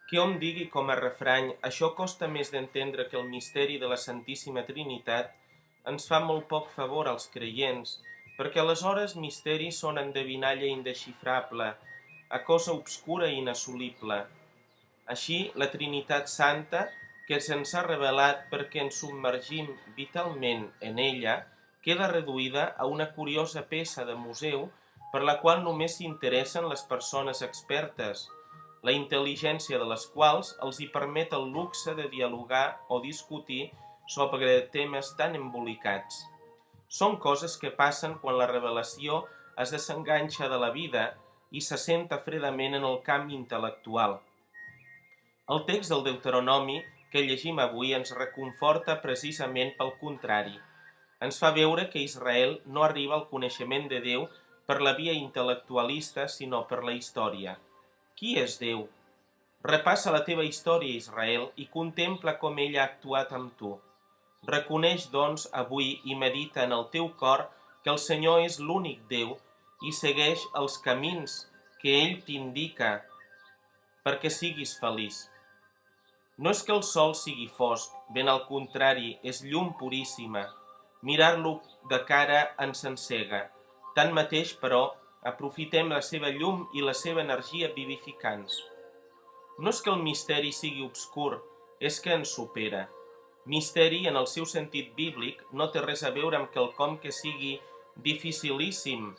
Que hom digui com a refrany, això costa més d'entendre que el misteri de la Santíssima Trinitat, ens fa molt poc favor als creients, perquè aleshores misteris són endevinalla indesxifrable, a cosa obscura i inassolible. Així, la Trinitat Santa, que se'ns ha revelat perquè ens submergim vitalment en ella, queda reduïda a una curiosa peça de museu per la qual només s'interessen les persones expertes, la intel·ligència de les quals els hi permet el luxe de dialogar o discutir sobre temes tan embolicats. Són coses que passen quan la revelació es desenganxa de la vida i s'assenta fredament en el camp intel·lectual. El text del Deuteronomi que llegim avui ens reconforta precisament pel contrari. Ens fa veure que Israel no arriba al coneixement de Déu per la via intel·lectualista, sinó per la història. Qui és Déu? Repassa la teva història, Israel, i contempla com ell ha actuat amb tu. Reconeix, doncs, avui i medita en el teu cor que el Senyor és l'únic Déu i segueix els camins que ell t'indica perquè siguis feliç. No és que el sol sigui fosc, ben al contrari, és llum puríssima. Mirar-lo de cara ens encega. Tanmateix, però, aprofitem la seva llum i la seva energia vivificants. No és que el misteri sigui obscur, és que ens supera. Misteri, en el seu sentit bíblic, no té res a veure amb quelcom que sigui dificilíssim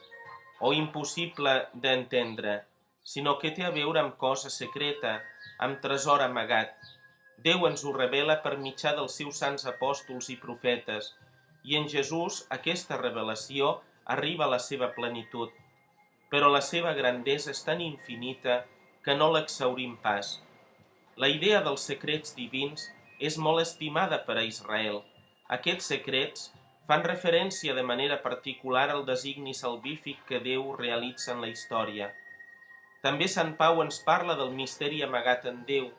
o impossible d'entendre, sinó que té a veure amb cosa secreta, amb tresor amagat. Déu ens ho revela per mitjà dels seus sants apòstols i profetes, i en Jesús aquesta revelació arriba a la seva plenitud. Però la seva grandesa és tan infinita que no l'exhaurim pas. La idea dels secrets divins és molt estimada per a Israel. Aquests secrets fan referència de manera particular al designi salvífic que Déu realitza en la història. També Sant Pau ens parla del misteri amagat en Déu,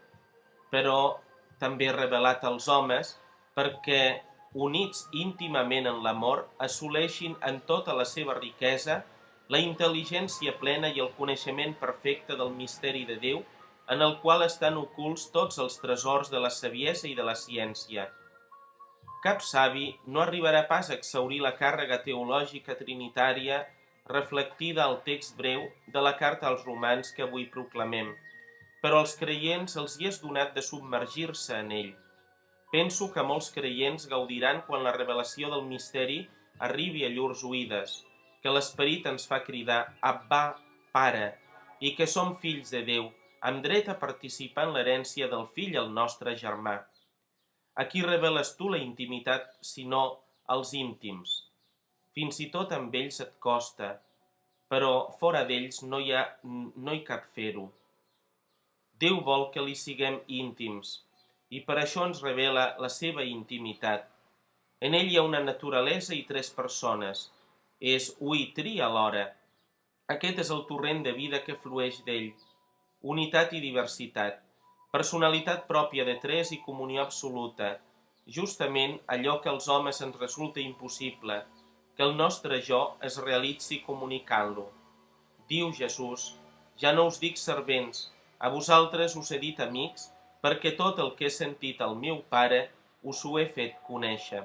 però també revelat als homes perquè, units íntimament en l'amor, assoleixin en tota la seva riquesa la intel·ligència plena i el coneixement perfecte del misteri de Déu, en el qual estan ocults tots els tresors de la saviesa i de la ciència. Cap savi no arribarà pas a exhaurir la càrrega teològica trinitària reflectida al text breu de la carta als romans que avui proclamem, però als creients els hi és donat de submergir-se en ell. Penso que molts creients gaudiran quan la revelació del misteri arribi a llurs oïdes, que l'Esperit ens fa cridar Abba, Pare, i que som fills de Déu, amb dret a participar en l'herència del Fill, el nostre germà. A qui reveles tu la intimitat, sinó als íntims? Fins i tot amb ells et costa, però fora d'ells no hi cap fer-ho. Déu vol que li siguem íntims, i per això ens revela la seva intimitat. En ell hi ha una naturalesa i tres persones. És u i tri alhora. Aquest és el torrent de vida que flueix d'ell. Unitat i diversitat. Personalitat pròpia de tres i comunió absoluta. Justament allò que als homes ens resulta impossible, que el nostre jo es realitzi comunicant-lo. Diu Jesús, ja no us dic servents, a vosaltres us he dit amics, perquè tot el que he sentit al meu Pare us ho he fet conèixer.